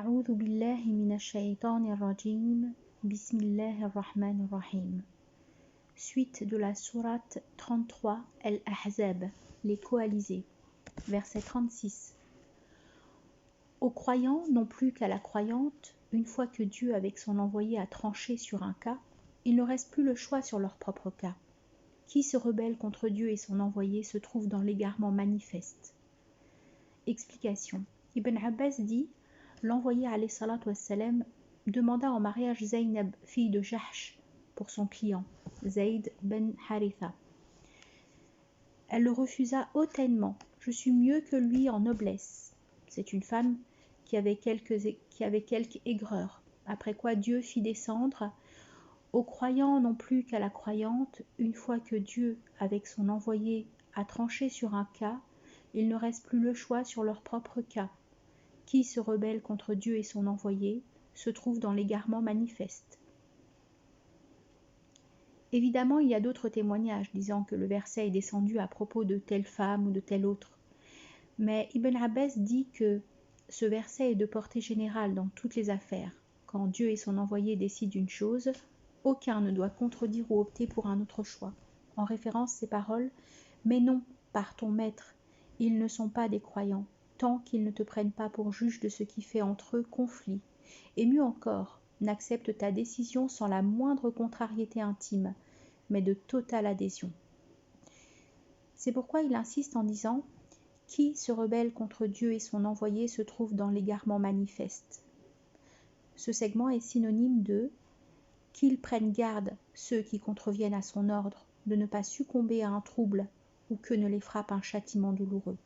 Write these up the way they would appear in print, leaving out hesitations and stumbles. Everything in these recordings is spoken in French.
أعوذ بالله من الشيطان الرجيم بسم الله الرحمن الرحيم. Suite de la sourate 33 Al-Ahzab, les coalisés, verset 36. Aux croyants non plus qu'à la croyante, une fois que Dieu avec son envoyé a tranché sur un cas, il ne reste plus le choix sur leur propre cas. Qui se rebelle contre Dieu et son envoyé se trouve dans l'égarement manifeste. Explication. Ibn Abbas dit: l'envoyé alayhi salatu wassalam demanda en mariage Zaynab, fille de Jahsh, pour son client, Zayd ben Haritha. Elle le refusa hautement. Je suis mieux que lui en noblesse. C'est une femme qui avait quelque aigreur. Après quoi Dieu fit descendre aux croyants non plus qu'à la croyante, une fois que Dieu, avec son envoyé, a tranché sur un cas, il ne reste plus le choix sur leur propre cas. Qui se rebelle contre Dieu et son envoyé se trouve dans l'égarement manifeste. Évidemment, il y a d'autres témoignages disant que le verset est descendu à propos de telle femme ou de telle autre. Mais Ibn Abbas dit que ce verset est de portée générale dans toutes les affaires. Quand Dieu et son envoyé décident une chose, aucun ne doit contredire ou opter pour un autre choix. En référence ces paroles: mais non, par ton maître, ils ne sont pas des croyants, tant qu'ils ne te prennent pas pour juge de ce qui fait entre eux conflit. Et mieux encore, n'accepte ta décision sans la moindre contrariété intime, mais de totale adhésion. C'est pourquoi il insiste en disant: qui se rebelle contre Dieu et son envoyé se trouve dans l'égarement manifeste. Ce segment est synonyme de qu'ils prennent garde, ceux qui contreviennent à son ordre, de ne pas succomber à un trouble ou que ne les frappe un châtiment douloureux.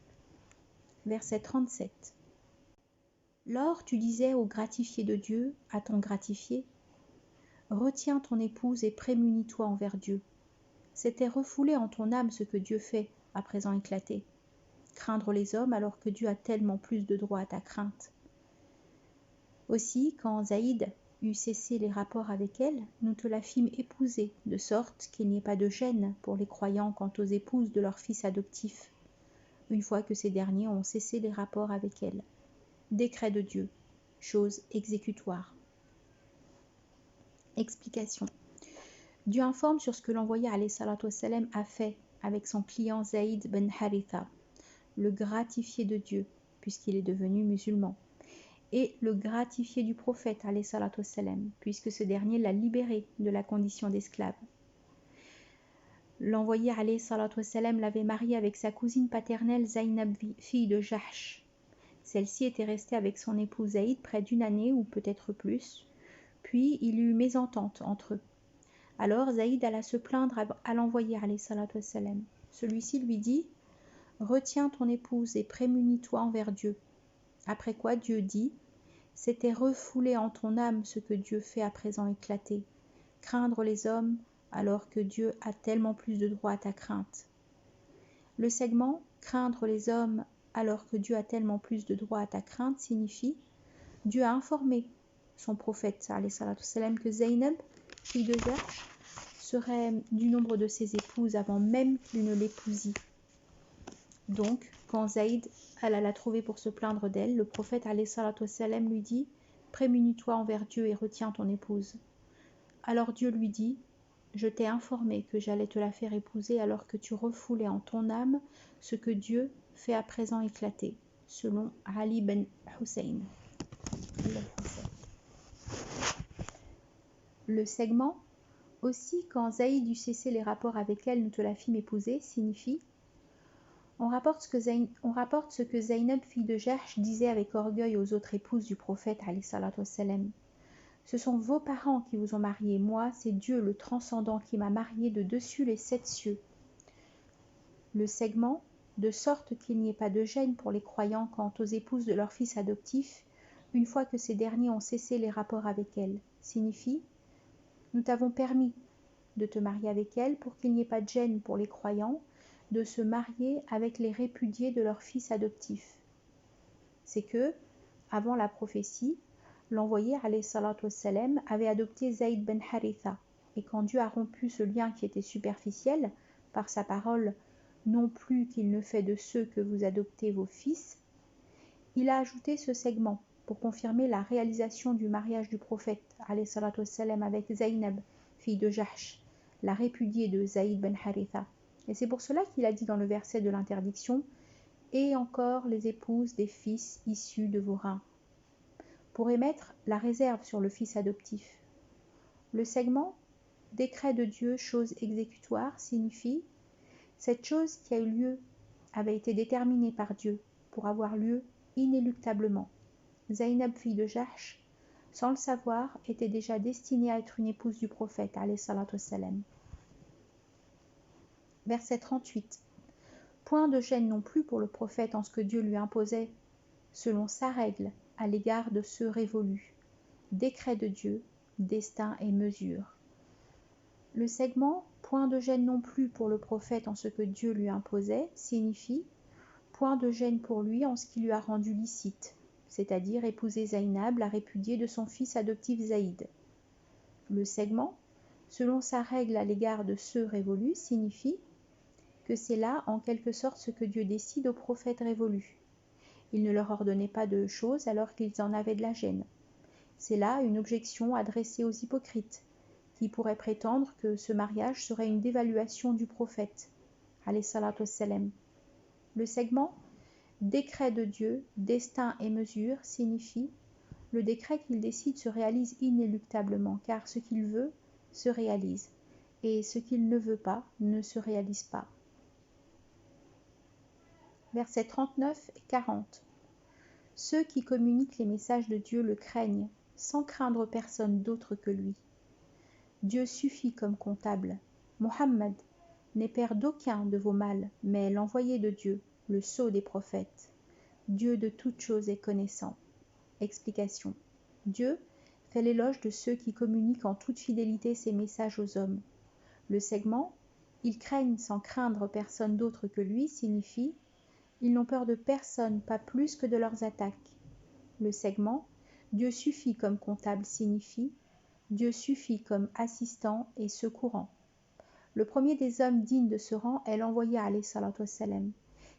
Verset 37. Lors tu disais au gratifié de Dieu, à ton gratifié: retiens ton épouse et prémunis-toi envers Dieu. C'était refouler en ton âme ce que Dieu fait, à présent éclaté. Craindre les hommes alors que Dieu a tellement plus de droit à ta crainte. Aussi, quand Zaïd eut cessé les rapports avec elle, nous te la fîmes épouser, de sorte qu'il n'y ait pas de gêne pour les croyants quant aux épouses de leurs fils adoptifs, une fois que ces derniers ont cessé les rapports avec elle. Décret de Dieu, chose exécutoire. Explication. Dieu informe sur ce que l'envoyé alayhi salatu wassalam a fait avec son client Zayd ben Haritha, le gratifié de Dieu, puisqu'il est devenu musulman, et le gratifié du prophète alayhi salatu wassalam, puisque ce dernier l'a libéré de la condition d'esclave. L'envoyé alayhi salatu wassalam l'avait marié avec sa cousine paternelle Zaynab, fille de Jahsh. Celle-ci était restée avec son époux Zayd près d'une année ou peut-être plus, puis il y eut mésentente entre eux. Alors Zayd alla se plaindre à l'envoyé alayhi salatu wassalam. Celui-ci lui dit: retiens ton épouse et prémunis-toi envers Dieu. Après quoi Dieu dit: c'était refouler en ton âme ce que Dieu fait à présent éclater. Craindre les hommes alors que Dieu a tellement plus de droit à ta crainte. Le segment craindre les hommes alors que Dieu a tellement plus de droit à ta crainte signifie: Dieu a informé son prophète alayhi salatu wassalam que Zaynab, fille de Jahsh, serait du nombre de ses épouses avant même qu'il ne l'épousît. Donc, quand Zayd alla la trouver pour se plaindre d'elle, le prophète alayhi salatu wassalam lui dit: prémunis-toi envers Dieu et retiens ton épouse. Alors Dieu lui dit: je t'ai informé que j'allais te la faire épouser alors que tu refoulais en ton âme ce que Dieu fait à présent éclater, selon Ali ben Hussein. Le segment aussi, quand Zayd eut cessé les rapports avec elle, nous te la fîmes épouser, signifie: on rapporte ce que Zaynab, fille de Jahsh, disait avec orgueil aux autres épouses du prophète alayhi salatu wassalam: ce sont vos parents qui vous ont mariés, moi c'est Dieu le transcendant qui m'a marié de dessus les 7 cieux. Le segment, de sorte qu'il n'y ait pas de gêne pour les croyants quant aux épouses de leurs fils adoptifs, une fois que ces derniers ont cessé les rapports avec elles, signifie: nous t'avons permis de te marier avec elles pour qu'il n'y ait pas de gêne pour les croyants de se marier avec les répudiés de leurs fils adoptifs. C'est que, avant la prophétie, l'envoyé alayhi salatu wassalam avait adopté Zayd ben Haritha, et quand Dieu a rompu ce lien qui était superficiel par sa parole: non plus qu'il ne fait de ceux que vous adoptez vos fils, il a ajouté ce segment: pour confirmer la réalisation du mariage du prophète alayhi salatu wassalam, avec Zaynab, fille de Jahsh, la répudiée de Zaïd ben Haritha. Et c'est pour cela qu'il a dit dans le verset de l'interdiction « Et encore les épouses des fils issus de vos reins », pour émettre la réserve sur le fils adoptif. Le segment « Décret de Dieu, chose exécutoire » signifie « Cette chose qui a eu lieu avait été déterminée par Dieu pour avoir lieu inéluctablement. » Zaynab, fille de Jahsh, sans le savoir, était déjà destinée à être une épouse du prophète, alayhi salatu wassalam. Verset 38. Point de gêne non plus pour le prophète en ce que Dieu lui imposait, selon sa règle, à l'égard de ceux révolus. Décret de Dieu, destin et mesure. Le segment « Point de gêne non plus pour le prophète en ce que Dieu lui imposait » signifie « Point de gêne pour lui en ce qui lui a rendu licite », c'est-à-dire épouser Zaynab, la répudiée de son fils adoptif Zaïd. Le segment « Selon sa règle à l'égard de ceux révolus » signifie que c'est là en quelque sorte ce que Dieu décide aux prophètes révolus. Il ne leur ordonnait pas de choses alors qu'ils en avaient de la gêne. C'est là une objection adressée aux hypocrites, qui pourraient prétendre que ce mariage serait une dévaluation du prophète, alayhi salatu wassalam. Le segment « Décret de Dieu, destin et mesure » signifie « Le décret qu'il décide se réalise inéluctablement, car ce qu'il veut se réalise, et ce qu'il ne veut pas ne se réalise pas. » Versets 39 et 40. Ceux qui communiquent les messages de Dieu le craignent, sans craindre personne d'autre que lui. Dieu suffit comme comptable. Mohammed n'est père d'aucun de vos mâles, mais l'envoyé de Dieu, le sceau des prophètes. Dieu de toutes choses est connaissant. Explication. Dieu fait l'éloge de ceux qui communiquent en toute fidélité ses messages aux hommes. Le segment « Ils craignent sans craindre personne d'autre que lui » signifie « Ils n'ont peur de personne, pas plus que de leurs attaques ». Le segment « Dieu suffit comme comptable » signifie « Dieu suffit comme assistant et secourant ». Le premier des hommes dignes de ce rang est l'envoyé alayhi salatu wassalam.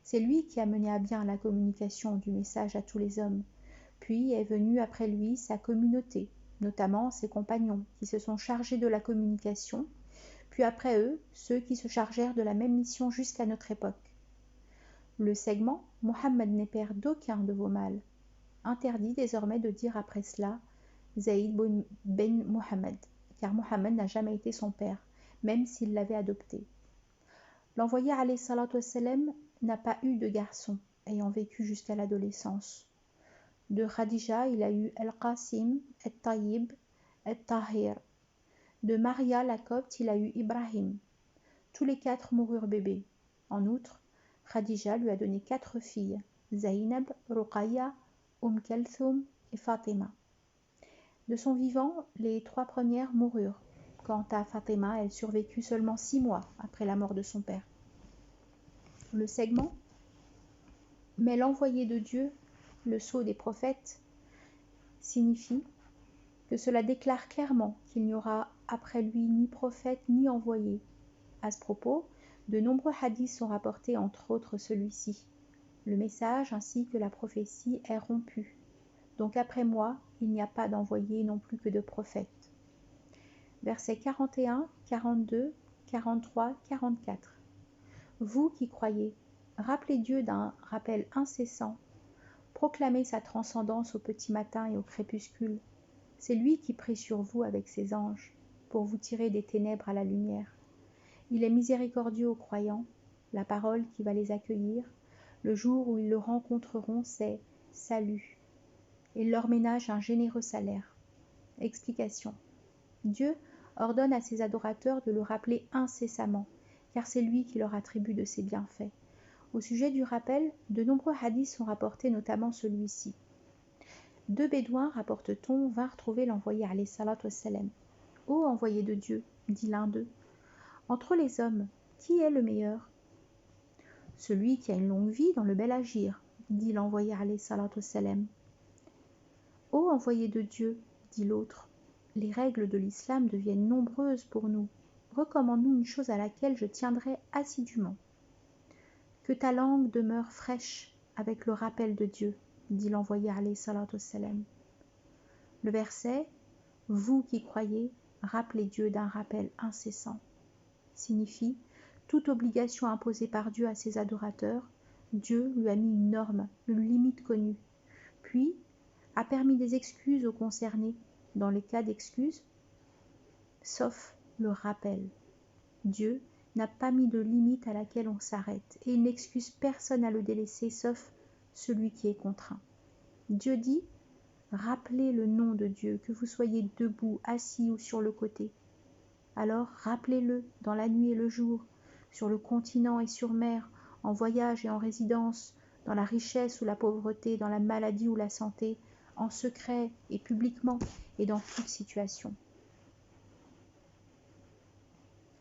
C'est lui qui a mené à bien la communication du message à tous les hommes. Puis est venue après lui sa communauté, notamment ses compagnons, qui se sont chargés de la communication, puis après eux, ceux qui se chargèrent de la même mission jusqu'à notre époque. Le segment « Mohammed n'est père d'aucun de vos mâles » interdit désormais de dire après cela Zaïd ben Mohammed, car Mohammed n'a jamais été son père, même s'il l'avait adopté. L'envoyé alayhi salatu wassalam n'a pas eu de garçon, ayant vécu jusqu'à l'adolescence. De Khadija, il a eu Al-Qasim, Al-Tayyib, Al-Tahir. De Maria la Copte, il a eu Ibrahim. Tous les 4 moururent bébés. En outre, Khadija lui a donné 4 filles, Zaynab, Ruqayya, Kalthum et Fatima. De son vivant, les 3 premières moururent. Quant à Fatima, elle survécut seulement 6 mois après la mort de son père. Le segment « Mais l'envoyé de Dieu, le sceau des prophètes » signifie que cela déclare clairement qu'il n'y aura après lui ni prophète ni envoyé. À ce propos, de nombreux hadiths sont rapportés, entre autres celui-ci. Le message ainsi que la prophétie est rompu. Donc après moi, il n'y a pas d'envoyé non plus que de prophète. Versets 41, 42, 43, 44. Vous qui croyez, rappelez Dieu d'un rappel incessant, proclamez sa transcendance au petit matin et au crépuscule. C'est lui qui prie sur vous avec ses anges, pour vous tirer des ténèbres à la lumière. Il est miséricordieux aux croyants, la parole qui va les accueillir. Le jour où ils le rencontreront, c'est « salut ». Il leur ménage un généreux salaire. Explication. Dieu ordonne à ses adorateurs de le rappeler incessamment, car c'est lui qui leur attribue de ses bienfaits. Au sujet du rappel, de nombreux hadiths sont rapportés, notamment celui-ci. 2 bédouins, rapporte-t-on, vinrent trouver l'envoyé alayhi salatu wassalam. « Ô envoyé de Dieu, dit l'un d'eux, entre les hommes, qui est le meilleur ? Celui qui a une longue vie dans le bel agir, dit l'envoyé alayhi salatu wassalam. Ô envoyé de Dieu, dit l'autre, les règles de l'islam deviennent nombreuses pour nous. Recommande-nous une chose à laquelle je tiendrai assidûment. Que ta langue demeure fraîche avec le rappel de Dieu. dit l'envoyé alayhi salatu wassalam. Le verset « Vous qui croyez, rappelez Dieu d'un rappel incessant » signifie toute obligation imposée par Dieu à ses adorateurs, Dieu lui a mis une norme, une limite connue, puis a permis des excuses aux concernés dans les cas d'excuses, sauf le rappel. Dieu n'a pas mis de limite à laquelle on s'arrête et il n'excuse personne à le délaisser sauf celui qui est contraint. Dieu dit « Rappelez le nom de Dieu, que vous soyez debout, assis ou sur le côté. Alors rappelez-le dans la nuit et le jour, sur le continent et sur mer, en voyage et en résidence, dans la richesse ou la pauvreté, dans la maladie ou la santé, en secret et publiquement et dans toute situation. »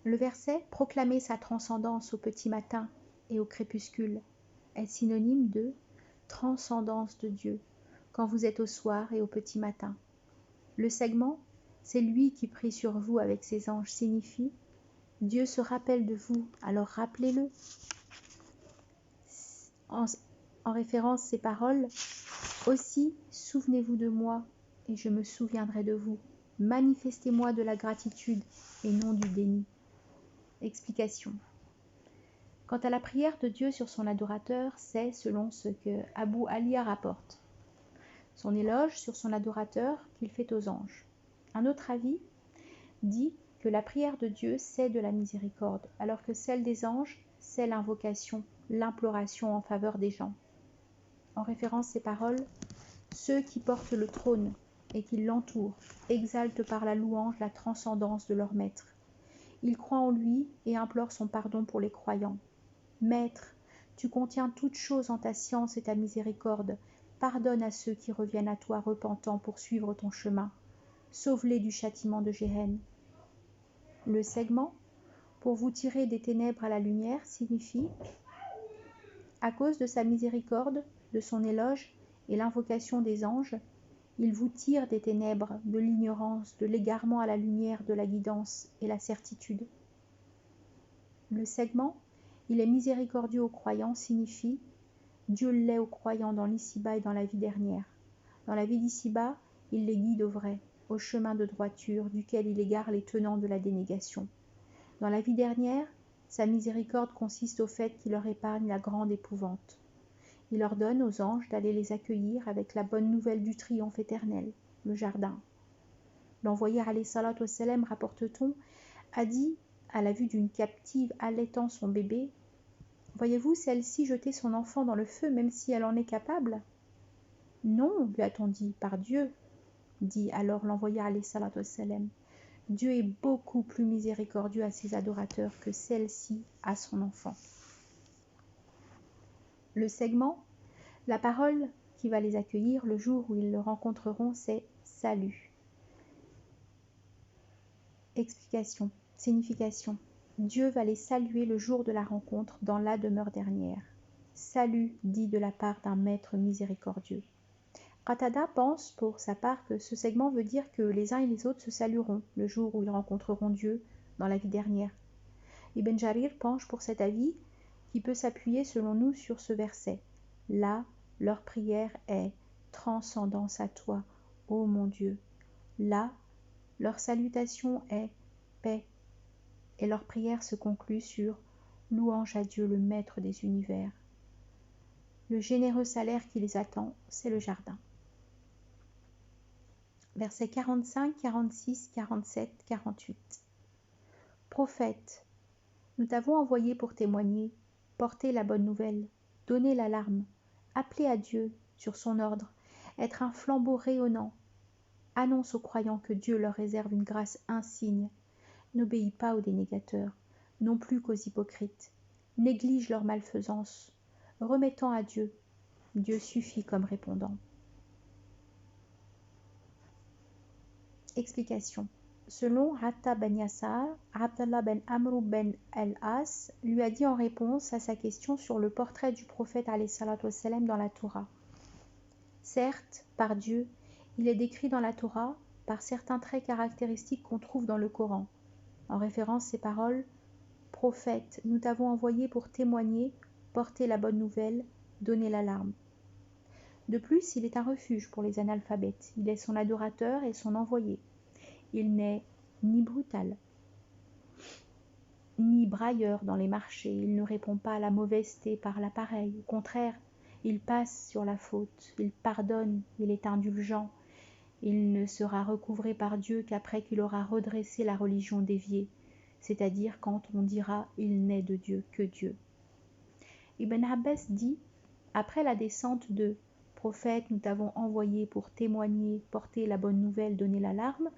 Le verset « Proclamer sa transcendance au petit matin et au crépuscule » est synonyme de transcendance de Dieu quand vous êtes au soir et au petit matin. Le segment « C'est lui qui prie sur vous avec ses anges » signifie « Dieu se rappelle de vous, alors rappelez-le » en référence ces paroles « Aussi, souvenez-vous de moi et je me souviendrai de vous. Manifestez-moi de la gratitude et non du déni. » Explication. Quant à la prière de Dieu sur son adorateur, c'est selon ce que Abu Aliya rapporte. Son éloge sur son adorateur qu'il fait aux anges. Un autre avis dit que la prière de Dieu c'est de la miséricorde, alors que celle des anges c'est l'invocation, l'imploration en faveur des gens. En référence ces paroles, ceux qui portent le trône et qui l'entourent exaltent par la louange la transcendance de leur maître. Ils croient en lui et implorent son pardon pour les croyants. Maître, tu contiens toutes choses en ta science et ta miséricorde. Pardonne à ceux qui reviennent à toi repentants pour suivre ton chemin. Sauve-les du châtiment de Géhenne. Le segment « Pour vous tirer des ténèbres à la lumière » signifie « À cause de sa miséricorde, de son éloge et l'invocation des anges, il vous tire des ténèbres, de l'ignorance, de l'égarement à la lumière de la guidance et la certitude. » Le segment « Il est miséricordieux aux croyants » signifie « Dieu l'est aux croyants dans l'ici-bas et dans la vie dernière. Dans la vie d'ici-bas, il les guide au vrai, au chemin de droiture, duquel il égare les tenants de la dénégation. Dans la vie dernière, sa miséricorde consiste au fait qu'il leur épargne la grande épouvante. Il ordonne aux anges d'aller les accueillir avec la bonne nouvelle du triomphe éternel, le jardin. L'envoyé alayhi salatu wassalam, rapporte-t-on, a dit à la vue d'une captive allaitant son bébé « Voyez-vous celle-ci jeter son enfant dans le feu même si elle en est capable ?» « Non, lui a-t-on dit, par Dieu, » dit alors l'envoyé alayhi salatu wassalam. « Dieu est beaucoup plus miséricordieux à ses adorateurs que celle-ci à son enfant. » Le segment « La parole qui va les accueillir le jour où ils le rencontreront, c'est « Salut ». Explication, signification. Dieu va les saluer le jour de la rencontre dans la demeure dernière. Salut dit de la part d'un maître miséricordieux. Qatada pense pour sa part que ce segment veut dire que les uns et les autres se salueront le jour où ils rencontreront Dieu dans la vie dernière. Ibn Jarir penche pour cet avis qui peut s'appuyer selon nous sur ce verset. Là, leur prière est « Transcendance à toi, ô mon Dieu ». Là, leur salutation est « Paix » et leur prière se conclut sur « Louange à Dieu le Maître des univers ». Le généreux salaire qui les attend, c'est le jardin. Versets 45, 46, 47, 48. Prophète, nous t'avons envoyé pour témoigner, porter la bonne nouvelle, donner l'alarme, appeler à Dieu sur son ordre, être un flambeau rayonnant. Annonce aux croyants que Dieu leur réserve une grâce insigne. N'obéis pas aux dénégateurs, non plus qu'aux hypocrites. Néglige leur malfaisance. Remettant à Dieu, Dieu suffit comme répondant. Explication. Selon Hatta ben Yassar, Abdallah ben Amr ben al-As lui a dit en réponse à sa question sur le portrait du prophète alayhi salatu wassalam dans la Torah. Certes, par Dieu, il est décrit dans la Torah par certains traits caractéristiques qu'on trouve dans le Coran. En référence ces paroles, prophète, nous t'avons envoyé pour témoigner, porter la bonne nouvelle, donner l'alarme. De plus, il est un refuge pour les analphabètes. Il est son adorateur et son envoyé. Il n'est ni brutal, ni brailleur dans les marchés. Il ne répond pas à la mauvaiseté par l'appareil. Au contraire, il passe sur la faute. Il pardonne. Il est indulgent. Il ne sera recouvré par Dieu qu'après qu'il aura redressé la religion déviée, c'est-à-dire quand on dira « il n'est de Dieu que Dieu ». Ibn Abbas dit « Après la descente de « Prophète, nous t'avons envoyé pour témoigner, porter la bonne nouvelle, donner l'alarme »,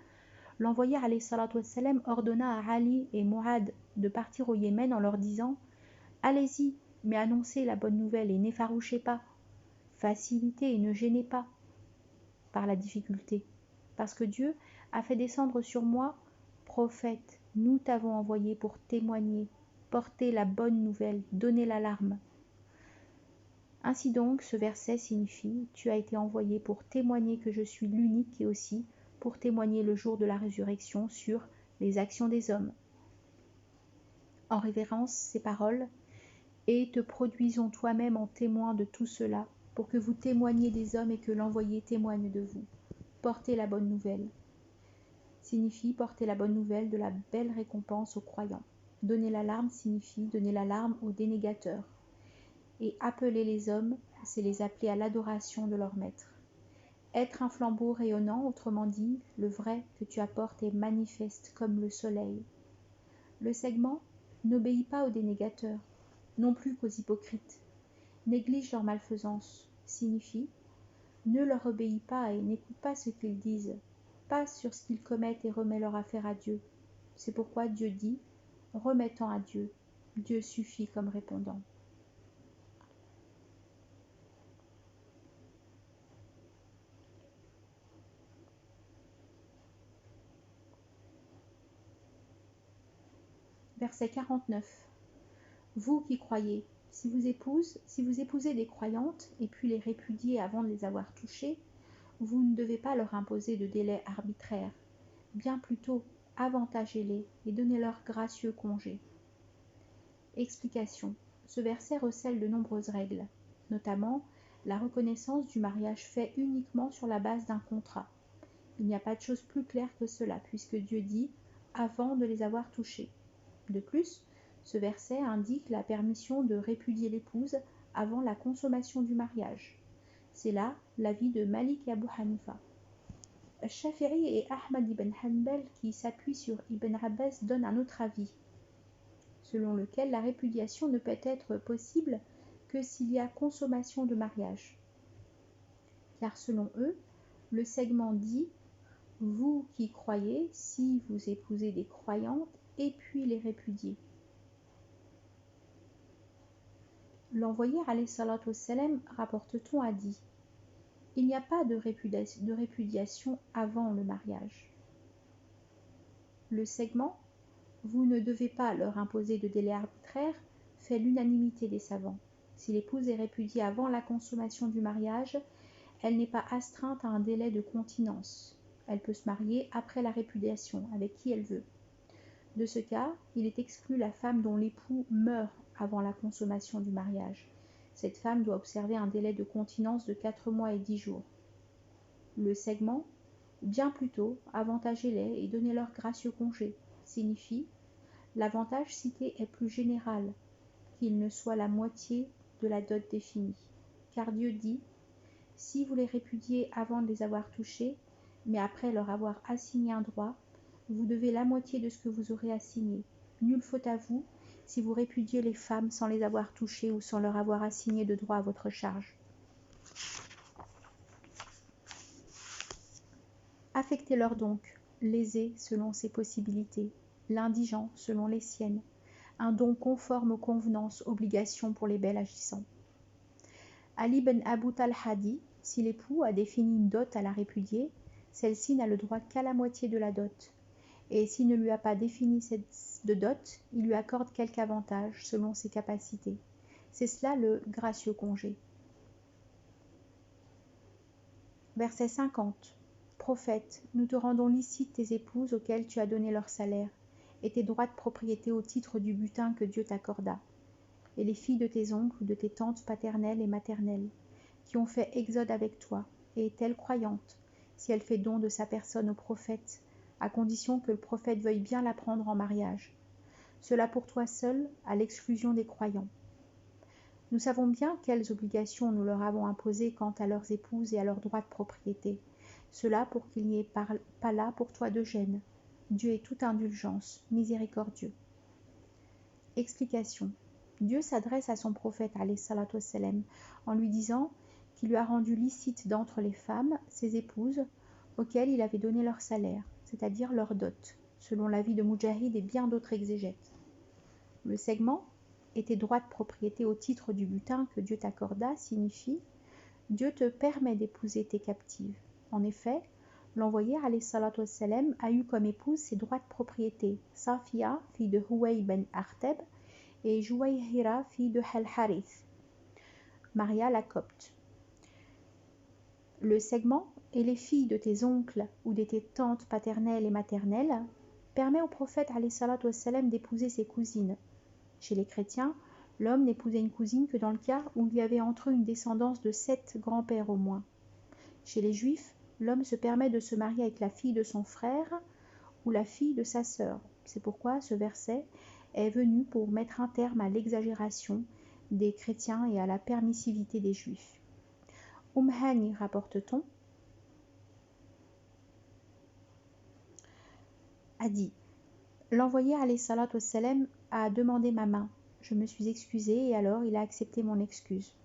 l'envoyé alayhi salatu wassalam ordonna à Ali et Mu'ad de partir au Yémen en leur disant « Allez-y, mais annoncez la bonne nouvelle et n'effarouchez pas, facilitez et ne gênez pas par la difficulté, parce que Dieu a fait descendre sur moi, prophète, nous t'avons envoyé pour témoigner, porter la bonne nouvelle, donner l'alarme. » Ainsi donc, ce verset signifie « Tu as été envoyé pour témoigner que je suis l'unique et aussi pour témoigner le jour de la résurrection sur les actions des hommes. » En révérence ces paroles, « Et te produisons toi-même en témoin de tout cela, pour que vous témoigniez des hommes et que l'envoyé témoigne de vous. Porter la bonne nouvelle » signifie porter la bonne nouvelle de la belle récompense aux croyants. Donner l'alarme signifie donner l'alarme aux dénégateurs. Et appeler les hommes, c'est les appeler à l'adoration de leur maître. Être un flambeau rayonnant, autrement dit, le vrai que tu apportes est manifeste comme le soleil. Le segment n'obéit pas aux dénégateurs, non plus qu'aux hypocrites. Néglige leur malfaisance, signifie ne leur obéis pas et n'écoute pas ce qu'ils disent. Passe sur ce qu'ils commettent et remets leur affaire à Dieu. C'est pourquoi Dieu dit « Remettant à Dieu, Dieu suffit comme répondant. » Verset 49. Vous qui croyez, si vous épousez des croyantes et puis les répudiez avant de les avoir touchées, vous ne devez pas leur imposer de délai arbitraire. Bien plutôt, avantagez-les et donnez-leur gracieux congé. Explication. Ce verset recèle de nombreuses règles, notamment la reconnaissance du mariage fait uniquement sur la base d'un contrat. Il n'y a pas de chose plus claire que cela, puisque Dieu dit « avant de les avoir touchés ». De plus, ce verset indique la permission de répudier l'épouse avant la consommation du mariage. C'est là l'avis de Malik et Abu Hanifa. Shafi'i et Ahmad ibn Hanbal, qui s'appuient sur Ibn Abbas, donnent un autre avis, selon lequel la répudiation ne peut être possible que s'il y a consommation de mariage. Car selon eux, le segment dit « Vous qui croyez, si vous épousez des croyantes, et puis les répudiez. » L'envoyé alayhi salatu wassalam, rapporte-t-on, a dit « Il n'y a pas de répudiation avant le mariage. » Le segment « Vous ne devez pas leur imposer de délai arbitraire » fait l'unanimité des savants. Si l'épouse est répudiée avant la consommation du mariage, elle n'est pas astreinte à un délai de continence. Elle peut se marier après la répudiation, avec qui elle veut. De ce cas, il est exclu la femme dont l'époux meurt avant la consommation du mariage. Cette femme doit observer un délai de continence de 4 mois et 10 jours. Le segment « bien plutôt, avantagez-les et donnez-leur gracieux congé » signifie l'avantage cité est plus général qu'il ne soit la moitié de la dot définie. Car Dieu dit « Si vous les répudiez avant de les avoir touchés, mais après leur avoir assigné un droit, vous devez la moitié de ce que vous aurez assigné. Nulle faute à vous si vous répudiez les femmes sans les avoir touchées ou sans leur avoir assigné de droit à votre charge. » Affectez-leur donc l'aisé selon ses possibilités, l'indigent selon les siennes, un don conforme aux convenances, obligations pour les belles agissants. Ali ben Abu Talha dit, si l'époux a défini une dot à la répudier, celle-ci n'a le droit qu'à la moitié de la dot. Et s'il ne lui a pas défini de dot, il lui accorde quelque avantage selon ses capacités. C'est cela le gracieux congé. Verset 50. Prophète, nous te rendons licites tes épouses auxquelles tu as donné leur salaire, et tes droits de propriété au titre du butin que Dieu t'accorda, et les filles de tes oncles ou de tes tantes paternelles et maternelles, qui ont fait exode avec toi, et est-elle croyante, si elle fait don de sa personne au prophète, à condition que le prophète veuille bien la prendre en mariage. Cela pour toi seul, à l'exclusion des croyants. Nous savons bien quelles obligations nous leur avons imposées quant à leurs épouses et à leurs droits de propriété. Cela pour qu'il n'y ait pas là pour toi de gêne. Dieu est toute indulgence, miséricordieux. Explication. Dieu s'adresse à son prophète alayhi salatu wassalam, en lui disant qu'il lui a rendu licite d'entre les femmes, ses épouses, auxquelles il avait donné leur salaire, c'est-à-dire leur dot, selon l'avis de Mujahid et bien d'autres exégètes. Le segment et tes droits de propriété au titre du butin que Dieu t'accorda signifie Dieu te permet d'épouser tes captives. En effet, l'envoyé alayhi salatu wassalam a eu comme épouse ses droits de propriété, Safia, fille de Huway ben Arteb, et Jouayhira, fille de Al-Harith, Maria la Copte. Le segment et les filles de tes oncles ou de tes tantes paternelles et maternelles permet au prophète alayhi salatu wassalam d'épouser ses cousines. Chez les chrétiens, l'homme n'épousait une cousine que dans le cas où il y avait entre eux une descendance de 7 grands-pères au moins. Chez les juifs, l'homme se permet de se marier avec la fille de son frère ou la fille de sa sœur. C'est pourquoi ce verset est venu pour mettre un terme à l'exagération des chrétiens et à la permissivité des juifs. Hani rapporte-t-on, a dit « L'envoyé alayhi salatu wassalam a demandé ma main. Je me suis excusée et alors il a accepté mon excuse.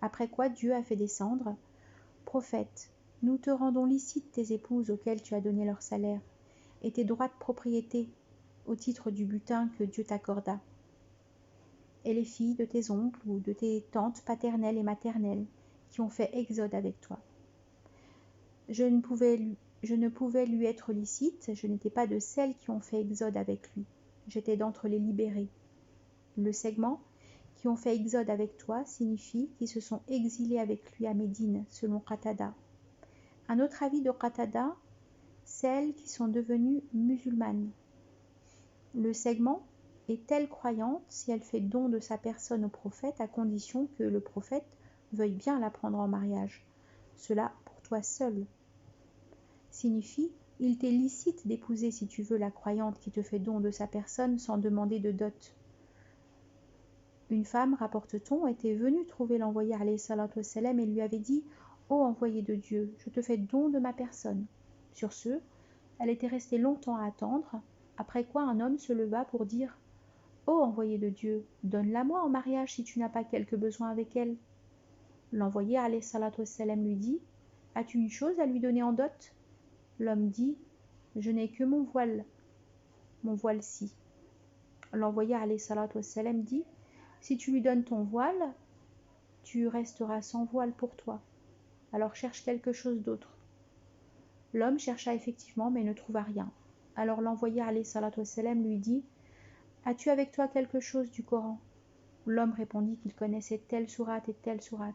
Après quoi Dieu a fait descendre « Prophète, nous te rendons licite tes épouses auxquelles tu as donné leur salaire et tes droits de propriété au titre du butin que Dieu t'accorda, et les filles de tes oncles ou de tes tantes paternelles et maternelles qui ont fait exode avec toi. Je ne pouvais lui être licite, je n'étais pas de celles qui ont fait exode avec lui, j'étais d'entre les libérés. Le segment qui ont fait exode avec toi signifie qu'ils se sont exilés avec lui à Médine, selon Qatada. Un autre avis de Qatada, celles qui sont devenues musulmanes. Le segment est-elle croyante si elle fait don de sa personne au prophète à condition que le prophète veuille bien la prendre en mariage. Cela pour toi seul. Signifie, il t'est licite d'épouser si tu veux la croyante qui te fait don de sa personne sans demander de dot. Une femme, rapporte-t-on, était venue trouver l'envoyé alayhi salatu wassalam et lui avait dit « Ô envoyé de Dieu, je te fais don de ma personne. » Sur ce, elle était restée longtemps à attendre, après quoi un homme se leva pour dire « Ô envoyé de Dieu, donne-la-moi en mariage si tu n'as pas quelque besoin avec elle. » L'envoyé alayhi salatu wassalam lui dit « As-tu une chose à lui donner en dot ?» L'homme dit « Je n'ai que mon voile-ci. » L'envoyé alayhi salatu wassalam dit « Si tu lui donnes ton voile, tu resteras sans voile pour toi. Alors cherche quelque chose d'autre. » L'homme chercha effectivement mais ne trouva rien. Alors l'envoyé alayhi salatu wassalam lui dit « As-tu avec toi quelque chose du Coran ?» L'homme répondit qu'il connaissait telle sourate et telle sourate.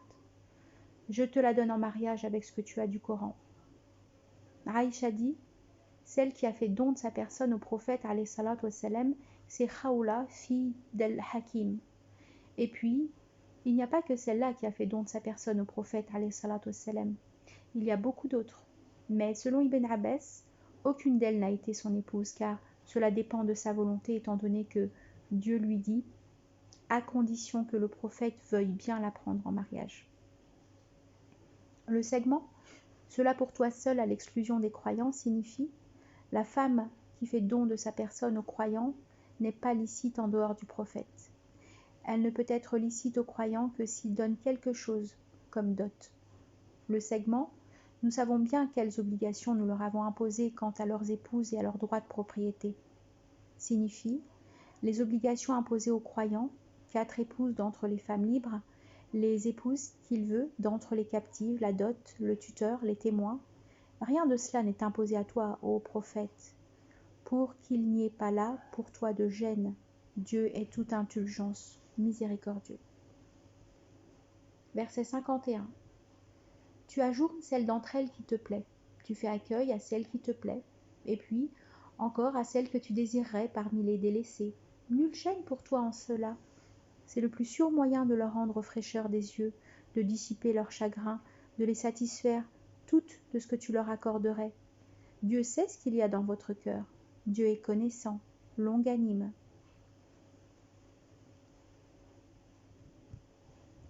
« Je te la donne en mariage avec ce que tu as du Coran. » Aïcha dit « Celle qui a fait don de sa personne au prophète alayhi salatu wassalam, c'est Khawla, fille d'Al-Hakim. Et puis, il n'y a pas que celle-là qui a fait don de sa personne au prophète alayhi salatu wassalam. Il y a beaucoup d'autres. Mais selon Ibn Abbas, aucune d'elles n'a été son épouse, car cela dépend de sa volonté, étant donné que Dieu lui dit « à condition que le prophète veuille bien la prendre en mariage. » Le segment « Cela pour toi seul à l'exclusion des croyants » signifie « La femme qui fait don de sa personne aux croyants n'est pas licite en dehors du prophète. Elle ne peut être licite aux croyants que s'il donne quelque chose comme dot. » Le segment Nous savons bien quelles obligations nous leur avons imposées quant à leurs épouses et à leurs droits de propriété. Signifie les obligations imposées aux croyants, 4 épouses d'entre les femmes libres, les épouses qu'il veut d'entre les captives, la dot, le tuteur, les témoins. Rien de cela n'est imposé à toi, ô prophète, pour qu'il n'y ait pas là pour toi de gêne. Dieu est toute indulgence, miséricordieux. Verset 51. Tu ajournes celle d'entre elles qui te plaît, tu fais accueil à celle qui te plaît, et puis encore à celle que tu désirerais parmi les délaissées. Nulle gêne pour toi en cela. C'est le plus sûr moyen de leur rendre fraîcheur des yeux, de dissiper leurs chagrins, de les satisfaire toutes de ce que tu leur accorderais. Dieu sait ce qu'il y a dans votre cœur. Dieu est connaissant, longanime.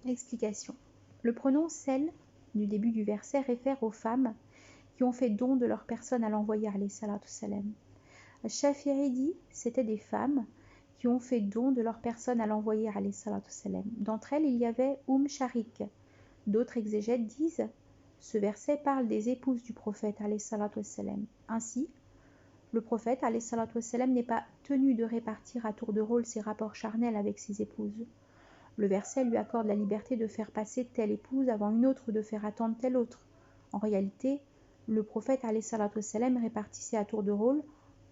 Explication. Le pronom celle du début du verset réfère aux femmes qui ont fait don de leur personne à l'envoyé alayhi salatu salam. Shafi'i dit c'était des femmes qui ont fait don de leur personne à l'envoyé alayhi salatu salam. D'entre elles, il y avait Sharik. D'autres exégètes disent ce verset parle des épouses du prophète alayhi salatu salam. Ainsi, le prophète alayhi salatu salam n'est pas tenu de répartir à tour de rôle ses rapports charnels avec ses épouses. Le verset lui accorde la liberté de faire passer telle épouse avant une autre ou de faire attendre telle autre. En réalité, le prophète alayhi salatu salam répartissait à tour de rôle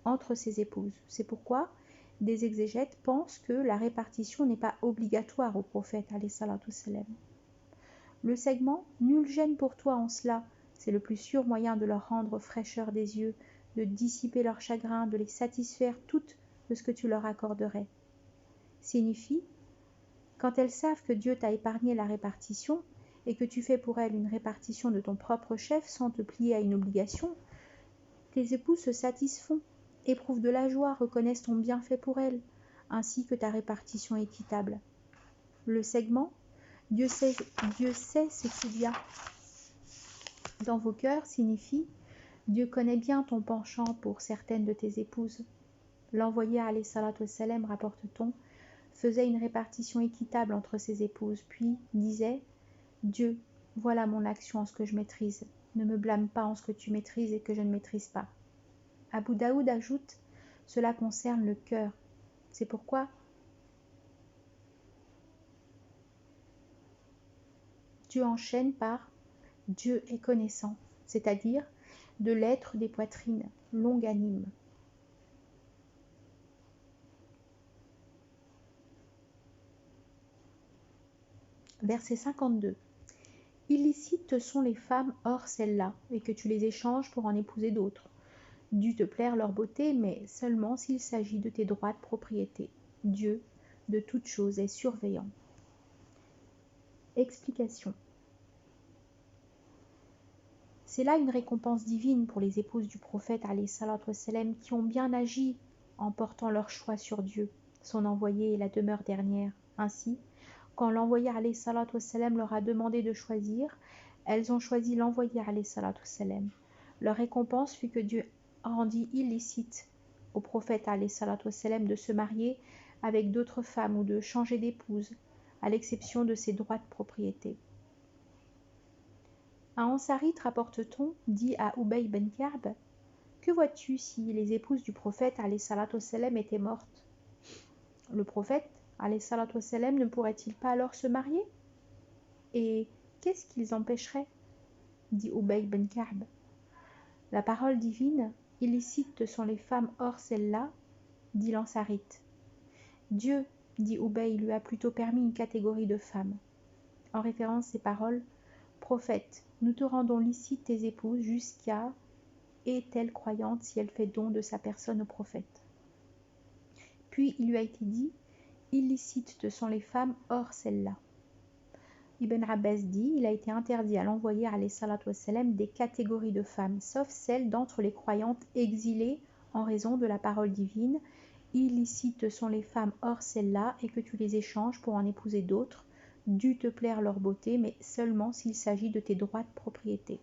entre ses épouses. C'est pourquoi des exégètes pensent que la répartition n'est pas obligatoire au prophète alayhi salatu salam. Le segment « Nul gêne pour toi en cela », c'est le plus sûr moyen de leur rendre fraîcheur des yeux, de dissiper leur chagrin, de les satisfaire toutes de ce que tu leur accorderais. Signifie quand elles savent que Dieu t'a épargné la répartition et que tu fais pour elles une répartition de ton propre chef sans te plier à une obligation, tes épouses se satisfont, éprouvent de la joie, reconnaissent ton bienfait pour elles, ainsi que ta répartition équitable. Le segment « Dieu sait ce qu'il y a dans vos cœurs » signifie « Dieu connaît bien ton penchant pour certaines de tes épouses ». L'envoyé alayhi salatu wassalam, rapporte-t-on, faisait une répartition équitable entre ses épouses, puis disait « Dieu, voilà mon action en ce que je maîtrise, ne me blâme pas en ce que tu maîtrises et que je ne maîtrise pas. » Abu Daoud ajoute « Cela concerne le cœur. C'est pourquoi Dieu enchaîne par « Dieu est connaissant », c'est-à-dire de l'être des poitrines, longanime. Verset 52. Illicites te sont les femmes hors celles-là, et que tu les échanges pour en épouser d'autres. Dû te plaire leur beauté, mais seulement s'il s'agit de tes droits de propriété. Dieu, de toutes choses, est surveillant. Explication. C'est là une récompense divine pour les épouses du prophète alayhi salatu wassalam qui ont bien agi en portant leur choix sur Dieu, son envoyé et la demeure dernière. Ainsi, quand l'envoyé alayhi salatu wassalam leur a demandé de choisir, elles ont choisi l'envoyé alayhi salatu wassalam. Leur récompense fut que Dieu rendit illicite au prophète alayhi salatu wassalam de se marier avec d'autres femmes ou de changer d'épouse, à l'exception de ses droits de propriété. Un Ansarite, rapporte-t-on, dit à Ubay ben Ka'b, « Que vois-tu si les épouses du prophète alayhi salatu wassalam étaient mortes ?» Le prophète alayhi salatu wassalam ne pourrait-il pas alors se marier? Et qu'est-ce qui les empêcherait? Dit Ubay ben Ka'b. La parole divine, illicites sont les femmes hors celle-là, dit l'Ansarite. Dieu, dit Ubay, lui a plutôt permis une catégorie de femmes. En référence à ces paroles, prophète, nous te rendons licite tes épouses jusqu'à est-elle croyante si elle fait don de sa personne au prophète. Puis il lui a été dit, illicites te sont les femmes hors celle-là. Ibn Abbas dit, il a été interdit à l'envoyé alayhi salatu wassalam des catégories de femmes, sauf celles d'entre les croyantes exilées en raison de la parole divine. Illicites sont les femmes hors celle-là et que tu les échanges pour en épouser d'autres, dû te plaire leur beauté, mais seulement s'il s'agit de tes droits de propriété.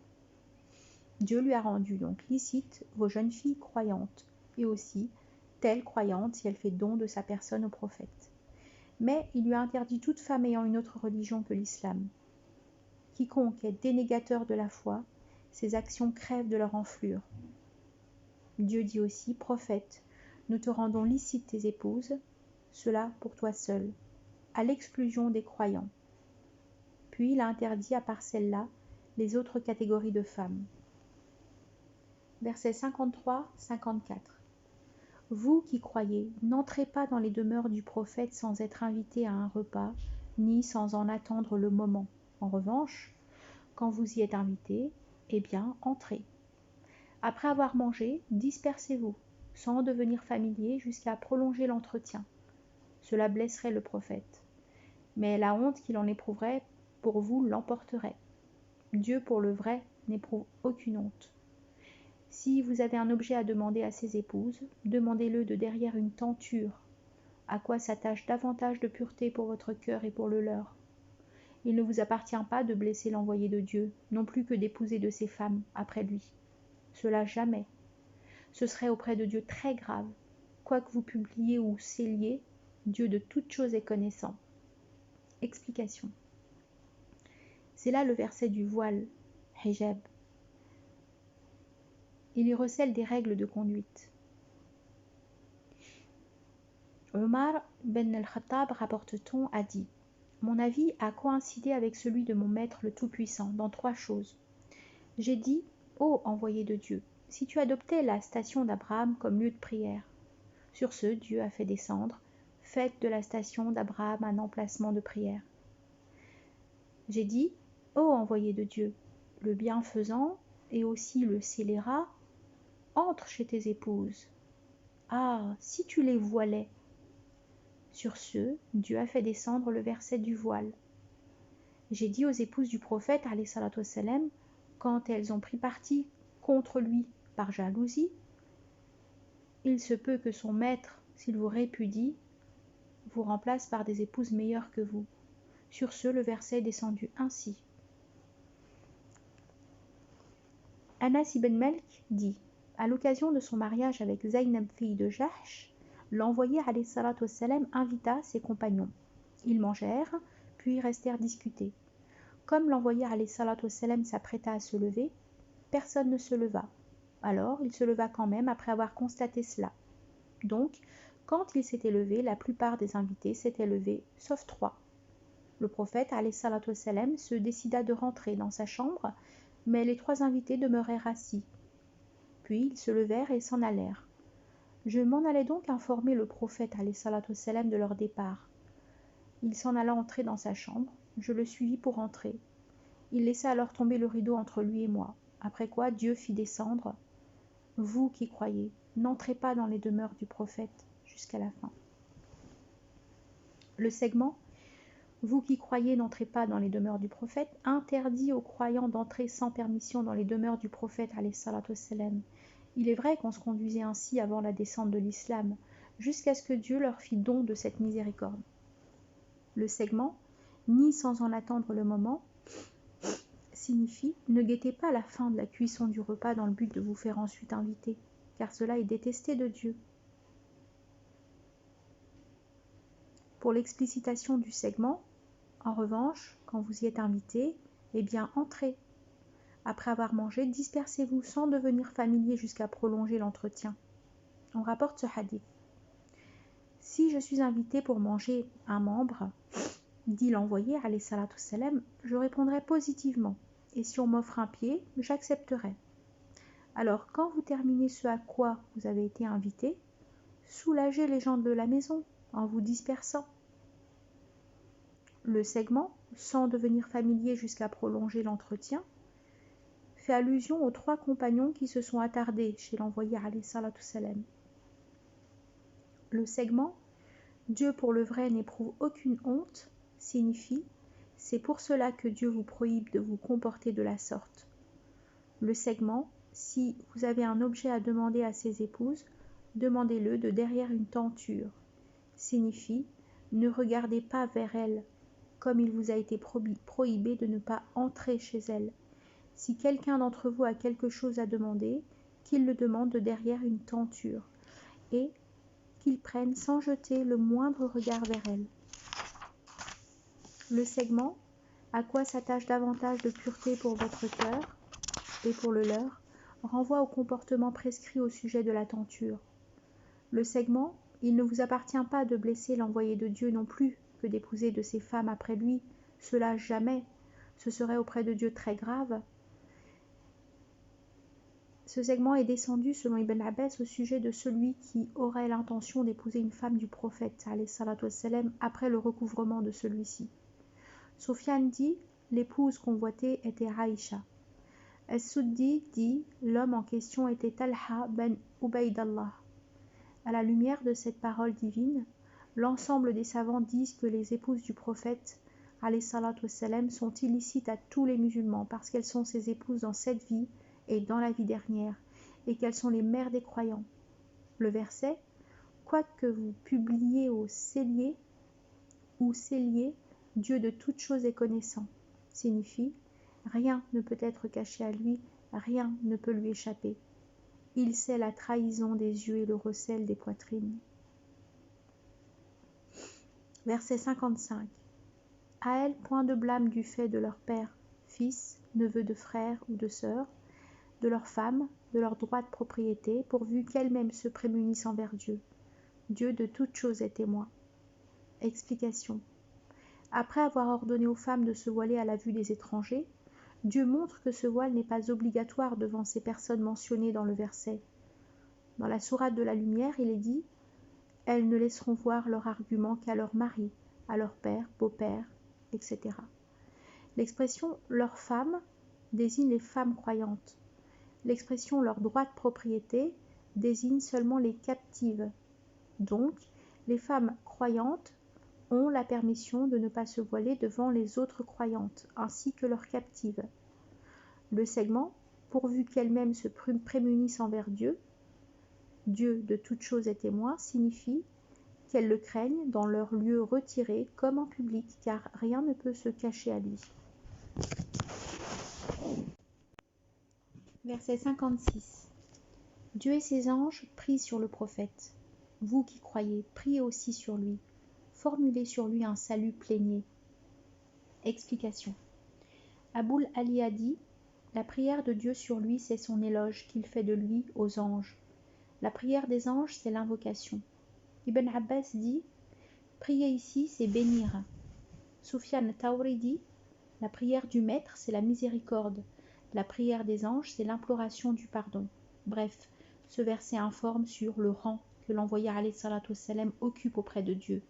Dieu lui a rendu donc licite vos jeunes filles croyantes, et aussi telle croyante si elle fait don de sa personne au prophète. Mais il lui a interdit toute femme ayant une autre religion que l'islam. Quiconque est dénégateur de la foi, ses actions crèvent de leur enflure. Dieu dit aussi, prophète, nous te rendons licite tes épouses, cela pour toi seul, à l'exclusion des croyants. Puis il a interdit à part celle-là les autres catégories de femmes. Versets 53-54. Vous qui croyez, n'entrez pas dans les demeures du prophète sans être invités à un repas, ni sans en attendre le moment. En revanche, quand vous y êtes invités, eh bien, entrez. Après avoir mangé, dispersez-vous, sans devenir familier jusqu'à prolonger l'entretien. Cela blesserait le prophète. Mais la honte qu'il en éprouverait pour vous l'emporterait. Dieu pour le vrai n'éprouve aucune honte. Si vous avez un objet à demander à ses épouses, demandez-le de derrière une tenture, à quoi s'attache davantage de pureté pour votre cœur et pour le leur. Il ne vous appartient pas de blesser l'envoyé de Dieu, non plus que d'épouser de ses femmes après lui. Cela jamais. Ce serait auprès de Dieu très grave. Quoi que vous publiiez ou scelliez, Dieu de toutes choses est connaissant. Explication. C'est là le verset du voile, hijab. Il y recèle des règles de conduite. Omar ben al-Khattab, rapporte-t-on, a dit « Mon avis a coïncidé avec celui de mon maître le Tout-Puissant dans 3 choses. J'ai dit, ô envoyé de Dieu, si tu adoptais la station d'Abraham comme lieu de prière. Sur ce, Dieu a fait descendre, faites de la station d'Abraham un emplacement de prière. J'ai dit, ô envoyé de Dieu, le bienfaisant et aussi le scélérat, entre chez tes épouses. Ah, si tu les voilais. Sur ce, Dieu a fait descendre le verset du voile. J'ai dit aux épouses du prophète, alayhi salatu wassalam, quand elles ont pris parti contre lui par jalousie, il se peut que son maître, s'il vous répudie, vous remplace par des épouses meilleures que vous. Sur ce, le verset est descendu ainsi. Anas ibn Malik dit, à l'occasion de son mariage avec Zaynab, fille de Jahsh, l'envoyé alayhi salatu wassalam invita ses compagnons. Ils mangèrent, puis restèrent discuter. Comme l'envoyé alayhi salatu wassalam s'apprêta à se lever, personne ne se leva. Alors il se leva quand même après avoir constaté cela. Donc, quand il s'était levé, la plupart des invités s'étaient levés, sauf 3. Le prophète alayhi salatu wassalam se décida de rentrer dans sa chambre, mais les 3 invités demeurèrent assis. Puis ils se levèrent et s'en allèrent. Je m'en allai donc informer le prophète alayhi salatu wassalam de leur départ. Il s'en alla entrer dans sa chambre, je le suivis pour entrer. Il laissa alors tomber le rideau entre lui et moi, après quoi Dieu fit descendre « Vous qui croyez, n'entrez pas dans les demeures du prophète » jusqu'à la fin. Le segment « Vous qui croyez, n'entrez pas dans les demeures du prophète » interdit aux croyants d'entrer sans permission dans les demeures du prophète alayhi salatu wassalam. Il est vrai qu'on se conduisait ainsi avant la descente de l'islam, jusqu'à ce que Dieu leur fit don de cette miséricorde. Le segment « Ni sans en attendre le moment » signifie « Ne guettez pas la fin de la cuisson du repas dans le but de vous faire ensuite inviter, car cela est détesté de Dieu. » Pour l'explicitation du segment, en revanche, quand vous y êtes invité, eh bien entrez. Après avoir mangé, dispersez-vous sans devenir familier jusqu'à prolonger l'entretien. On rapporte ce hadith. Si je suis invité pour manger un membre, dit l'envoyé, alayhi salatu wassalam, je répondrai positivement. Et si on m'offre un pied, j'accepterai. Alors, quand vous terminez ce à quoi vous avez été invité, soulagez les gens de la maison en vous dispersant. Le segment, sans devenir familier jusqu'à prolonger l'entretien, fait allusion aux 3 compagnons qui se sont attardés chez l'envoyé alayhi salatu wassalam. Le segment « Dieu pour le vrai n'éprouve aucune honte » signifie « C'est pour cela que Dieu vous prohibe de vous comporter de la sorte ». Le segment « Si vous avez un objet à demander à ses épouses, demandez-le de derrière une tenture » signifie « Ne regardez pas vers elles, comme il vous a été prohibé de ne pas entrer chez elles. Si quelqu'un d'entre vous a quelque chose à demander, qu'il le demande de derrière une tenture, et qu'il prenne sans jeter le moindre regard vers elles. » Le segment « À quoi s'attache davantage de pureté pour votre cœur et pour le leur » renvoie au comportement prescrit au sujet de la tenture. Le segment « Il ne vous appartient pas de blesser l'envoyé de Dieu non plus que d'épouser de ses femmes après lui, cela jamais, ce serait auprès de Dieu très grave. » Ce segment est descendu selon Ibn Abbas au sujet de celui qui aurait l'intention d'épouser une femme du prophète alayhi salatu wassalam, après le recouvrement de celui-ci. Soufiane dit « L'épouse convoitée était Aïcha ». As-Suddi dit « L'homme en question était Talha ben Ubaydallah ». À la lumière de cette parole divine, l'ensemble des savants disent que les épouses du prophète alayhi salatu wassalam, sont illicites à tous les musulmans parce qu'elles sont ses épouses dans cette vie et dans la vie dernière, et qu'elles sont les mères des croyants. Le verset « Quoique vous publiez au cellier ou cellier, Dieu de toutes choses est connaissant » signifie « Rien ne peut être caché à lui, rien ne peut lui échapper. Il sait la trahison des yeux et le recel des poitrines. » Verset 55. À elles, point de blâme du fait de leur père, fils, neveu de frère ou de sœur, de leurs femmes, de leurs droits de propriété, pourvu qu'elles-mêmes se prémunissent envers Dieu. Dieu de toutes choses est témoin. Explication. Après avoir ordonné aux femmes de se voiler à la vue des étrangers, Dieu montre que ce voile n'est pas obligatoire devant ces personnes mentionnées dans le verset. Dans la sourate de la lumière, il est dit « Elles ne laisseront voir leur argument qu'à leur mari, à leur père, beau-père, etc. » L'expression « leurs femmes » désigne les femmes croyantes. L'expression « leurs droits de propriété » désigne seulement les captives. Donc, les femmes croyantes ont la permission de ne pas se voiler devant les autres croyantes, ainsi que leurs captives. Le segment « pourvu qu'elles-mêmes se prémunissent envers Dieu », Dieu de toutes choses est témoin, signifie qu'elles le craignent dans leur lieu retiré comme en public, car rien ne peut se cacher à lui. Verset 56. Dieu et ses anges prient sur le prophète. Vous qui croyez, priez aussi sur lui. Formulez sur lui un salut plaignez. Explication. Aboul Ali a dit « La prière de Dieu sur lui, c'est son éloge qu'il fait de lui aux anges. La prière des anges, c'est l'invocation. » Ibn Abbas dit « Prier ici, c'est bénir. » Soufiane Taouri dit « La prière du maître, c'est la miséricorde. La prière des anges, c'est l'imploration du pardon. » Bref, ce verset informe sur le rang que l'envoyé alayhi salatu wassalam occupe auprès de Dieu.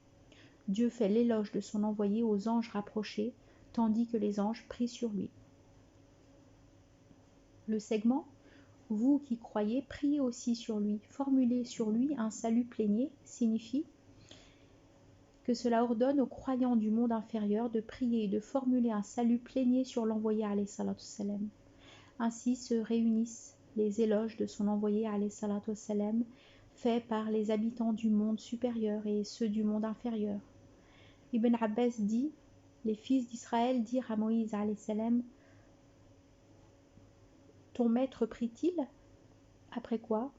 Dieu fait l'éloge de son envoyé aux anges rapprochés, tandis que les anges prient sur lui. Le segment « Vous qui croyez, priez aussi sur lui, formulez sur lui un salut plaignez » signifie que cela ordonne aux croyants du monde inférieur de prier et de formuler un salut plaignez sur l'envoyé alayhi salatu wassalam. Ainsi se réunissent les éloges de son envoyé alayhi salatu wassalam, faits par les habitants du monde supérieur et ceux du monde inférieur. Ibn Abbas dit « Les fils d'Israël dirent à Moïse alayhi salam « Ton maître prie-t-il » Après quoi,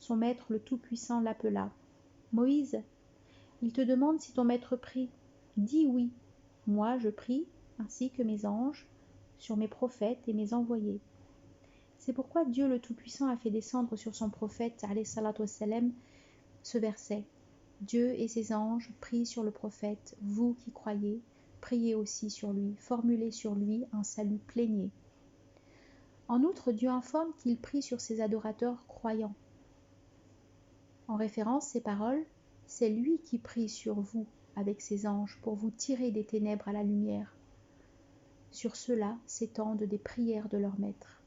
son maître le Tout-Puissant l'appela. « Moïse, il te demande si ton maître prie. Dis oui, moi je prie, ainsi que mes anges, sur mes prophètes et mes envoyés. » C'est pourquoi Dieu le Tout-Puissant a fait descendre sur son prophète alayhi salatu wassalam ce verset. Dieu et ses anges prient sur le prophète, vous qui croyez, priez aussi sur lui, formulez sur lui un salut plaignez. En outre, Dieu informe qu'il prie sur ses adorateurs croyants. En référence, ces paroles, c'est lui qui prie sur vous avec ses anges pour vous tirer des ténèbres à la lumière. Sur ceux-là s'étendent des prières de leur maître.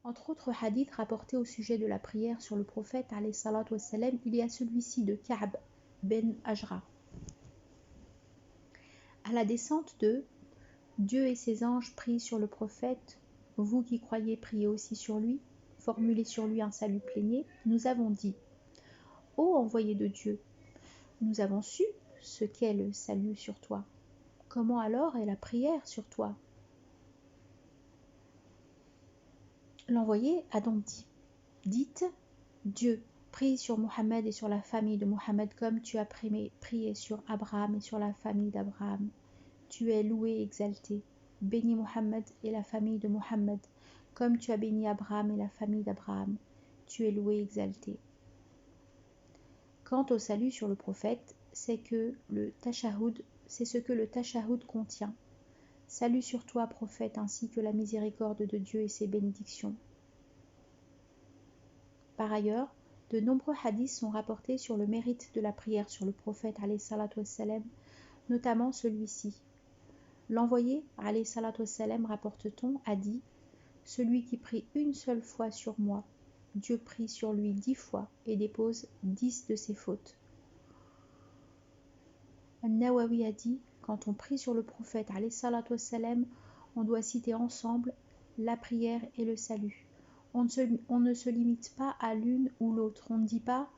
Entre autres hadiths rapportés au sujet de la prière sur le prophète alayhi salatu wassalam, il y a celui-ci de Ka'b ben Ajra. À la descente de Dieu et ses anges prient sur le prophète, vous qui croyez priez aussi sur lui, formulez sur lui un salut plaignez, nous avons dit ô envoyé de Dieu, nous avons su ce qu'est le salut sur toi. Comment alors est la prière sur toi? L'envoyé a donc dit dites Dieu, prie sur Mohammed et sur la famille de Mohammed comme tu as prié sur Abraham et sur la famille d'Abraham. Tu es loué et exalté. Bénis Mohammed et la famille de Mohammed, comme tu as béni Abraham et la famille d'Abraham. Tu es loué et exalté. Quant au salut sur le prophète, c'est ce que le tashahhud contient. Salut sur toi, prophète, ainsi que la miséricorde de Dieu et ses bénédictions. Par ailleurs, de nombreux hadiths sont rapportés sur le mérite de la prière sur le prophète alayhi salatu wassalam, notamment celui-ci. L'envoyé alayhi salatu wassalam, rapporte-t-on, a dit « Celui qui prie une seule fois sur moi, Dieu prie sur lui 10 fois et dépose 10 de ses fautes. » An-Nawawi a dit, quand on prie sur le prophète, alayhi salatu wassalam, on doit citer ensemble la prière et le salut. On ne se limite pas à l'une ou l'autre. On ne dit pas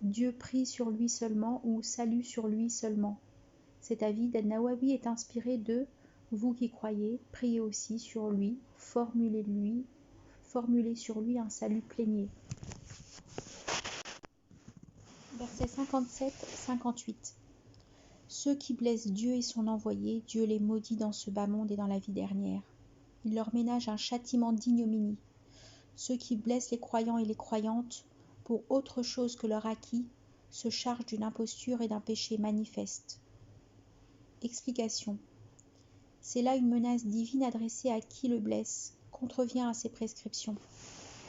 Dieu prie sur lui seulement ou salut sur lui seulement. Cet avis d'An-Nawawi est inspiré de vous qui croyez, priez aussi sur lui, formulez sur lui un salut plénier. Versets 57-58. Ceux qui blessent Dieu et son envoyé, Dieu les maudit dans ce bas monde et dans la vie dernière. Il leur ménage un châtiment d'ignominie. Ceux qui blessent les croyants et les croyantes pour autre chose que leur acquis se chargent d'une imposture et d'un péché manifeste. Explication. C'est là une menace divine adressée à qui le blesse, contrevient à ses prescriptions,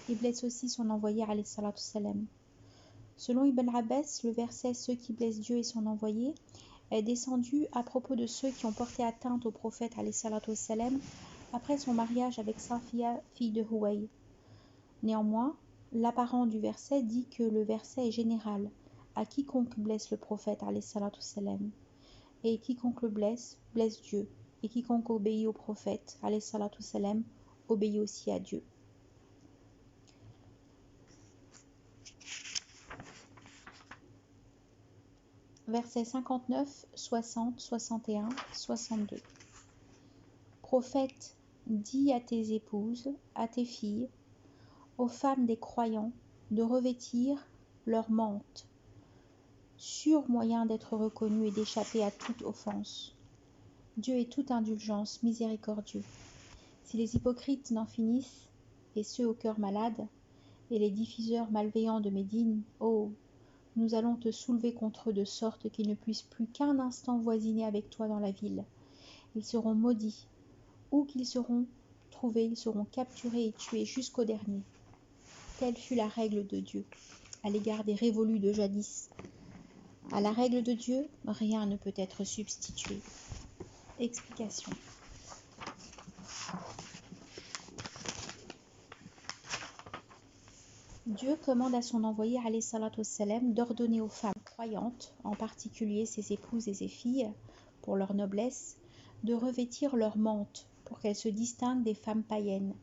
et blesse aussi son envoyé alayhi salatu wassalam. Selon Ibn Abbas, le verset « Ceux qui blessent Dieu et son envoyé » est descendu à propos de ceux qui ont porté atteinte au prophète alayhi salatu wassalam après son mariage avec Safiya, fille de Huway. Néanmoins, l'apparent du verset dit que le verset est général à quiconque blesse le prophète alayhi salatu wassalam, et quiconque le blesse, blesse Dieu, et quiconque obéit au prophète alayhi salatu wassalam, obéit aussi à Dieu. Versets 59, 60, 61, 62. Prophète, dis à tes épouses, à tes filles, aux femmes des croyants, de revêtir leur mante, sûr moyen d'être reconnu et d'échapper à toute offense. Dieu est toute indulgence, miséricordieux. Si les hypocrites n'en finissent, et ceux au cœur malade, et les diffuseurs malveillants de Médine, oh, nous allons te soulever contre eux de sorte qu'ils ne puissent plus qu'un instant voisiner avec toi dans la ville. Ils seront maudits. Où qu'ils seront trouvés, ils seront capturés et tués jusqu'au dernier. Telle fut la règle de Dieu à l'égard des révolus de jadis. À la règle de Dieu, rien ne peut être substitué. Explication. Dieu commande à son envoyé alayhi salatu wassalam d'ordonner aux femmes croyantes, en particulier ses épouses et ses filles, pour leur noblesse, de revêtir leur mante pour qu'elles se distinguent des femmes païennes.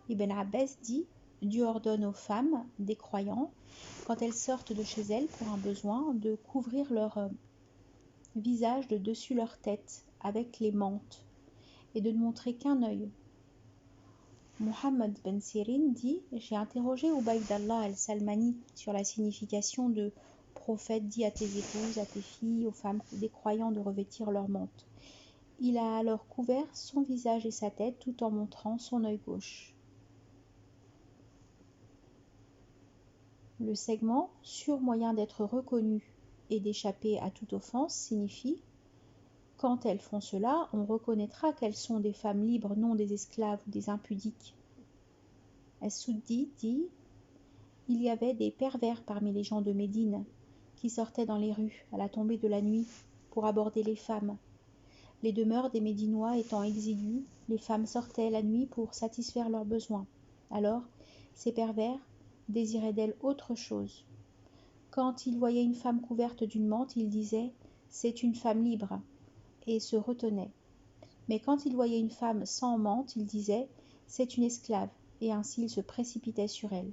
Ibn Abbas dit, Dieu ordonne aux femmes des croyants, quand elles sortent de chez elles pour un besoin, de couvrir leur visage de dessus leur tête avec les mantes et de ne montrer qu'un œil. Muhammad ben Sirin dit, j'ai interrogé Ubaydallah al-Salmani sur la signification de prophète dit à tes épouses, à tes filles, aux femmes des croyants de revêtir leur mante. Il a alors couvert son visage et sa tête tout en montrant son œil gauche. Le segment, sûr moyen d'être reconnu et d'échapper à toute offense, signifie quand elles font cela, on reconnaîtra qu'elles sont des femmes libres, non des esclaves ou des impudiques. As-Suddi dit il y avait des pervers parmi les gens de Médine qui sortaient dans les rues à la tombée de la nuit pour aborder les femmes. Les demeures des Médinois étant exiguës, les femmes sortaient la nuit pour satisfaire leurs besoins. Alors, ces pervers désiraient d'elles autre chose. Quand ils voyaient une femme couverte d'une mante, ils disaient « c'est une femme libre » et se retenaient. Mais quand ils voyaient une femme sans mante, ils disaient « c'est une esclave » et ainsi ils se précipitaient sur elle.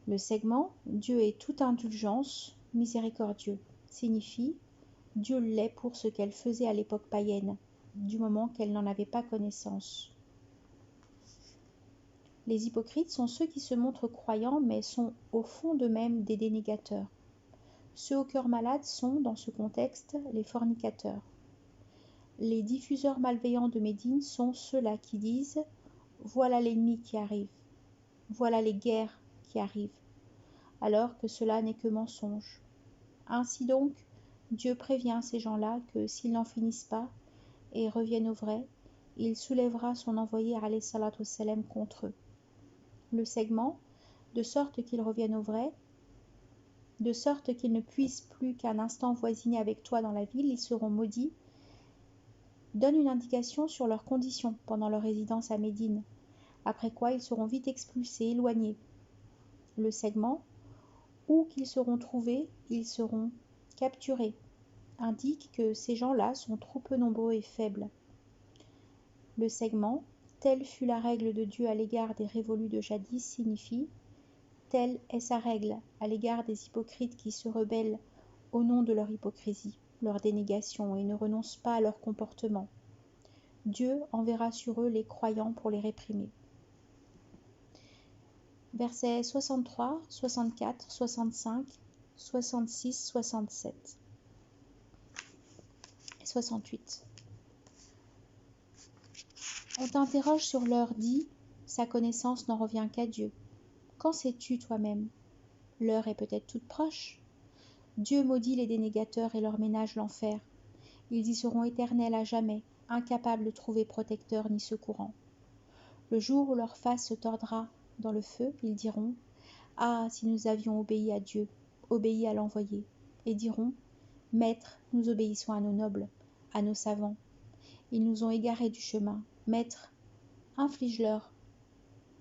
Le segment « Dieu est toute indulgence, miséricordieux » signifie « Dieu l'est pour ce qu'elle faisait à l'époque païenne, du moment qu'elle n'en avait pas connaissance ». Les hypocrites sont ceux qui se montrent croyants mais sont au fond d'eux-mêmes des dénégateurs. Ceux au cœur malade sont, dans ce contexte, les fornicateurs. Les diffuseurs malveillants de Médine sont ceux-là qui disent « Voilà l'ennemi qui arrive, voilà les guerres qui arrivent », alors que cela n'est que mensonge. Ainsi donc, Dieu prévient ces gens-là que s'ils n'en finissent pas et reviennent au vrai, il soulèvera son envoyé alayhi salatu wassalam contre eux. Le segment, de sorte qu'ils reviennent au vrai, de sorte qu'ils ne puissent plus qu'un instant voisiner avec toi dans la ville, ils seront maudits, donne une indication sur leurs conditions pendant leur résidence à Médine, après quoi ils seront vite expulsés, éloignés. Le segment, où qu'ils seront trouvés, ils seront capturés, indique que ces gens-là sont trop peu nombreux et faibles. Le segment « Telle fut la règle de Dieu à l'égard des révolus de jadis » signifie « Telle est sa règle à l'égard des hypocrites qui se rebellent au nom de leur hypocrisie, leur dénégation et ne renoncent pas à leur comportement. Dieu enverra sur eux les croyants pour les réprimer. » Versets 63, 64, 65, 66, 67 et 68. On t'interroge sur l'heure, dit, sa connaissance n'en revient qu'à Dieu. Qu'en sais-tu toi-même? L'heure est peut-être toute proche. Dieu maudit les dénégateurs et leur ménage l'enfer. Ils y seront éternels à jamais, incapables de trouver protecteur ni secourant. Le jour où leur face se tordra dans le feu, ils diront « Ah, si nous avions obéi à Dieu, obéi à l'envoyé !» et diront « Maître, nous obéissons à nos nobles, à nos savants. Ils nous ont égarés du chemin. Maître, inflige-leur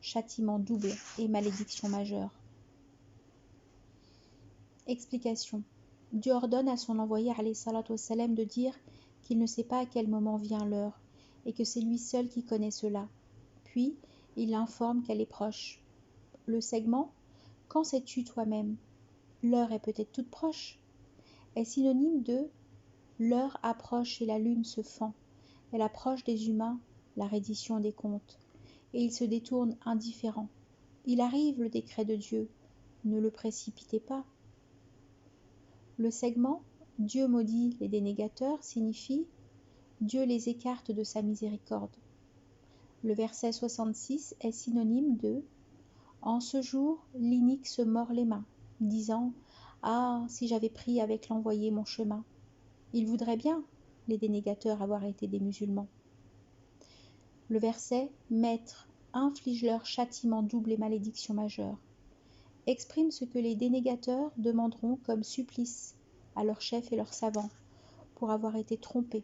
châtiment double et malédiction majeure. » Explication. Dieu ordonne à son envoyé alayhi salatu wassalam de dire qu'il ne sait pas à quel moment vient l'heure et que c'est lui seul qui connaît cela. Puis, il l'informe qu'elle est proche. Le segment « Qu'en sais-tu toi-même? L'heure est peut-être toute proche » est synonyme de « L'heure approche et la lune se fend. Elle approche des humains, la reddition des comptes. Et ils se détournent indifférents. Il arrive le décret de Dieu. Ne le précipitez pas. » Le segment « Dieu maudit les dénégateurs » signifie « Dieu les écarte de sa miséricorde ». Le verset 66 est synonyme de « En ce jour, l'inique se mord les mains, disant « Ah, si j'avais pris avec l'envoyé mon chemin !» Ils voudraient bien, les dénégateurs, avoir été des musulmans. Le verset « Maître, inflige-leur châtiment double et malédiction majeure » exprime ce que les dénégateurs demanderont comme supplice à leurs chefs et leurs savants pour avoir été trompés.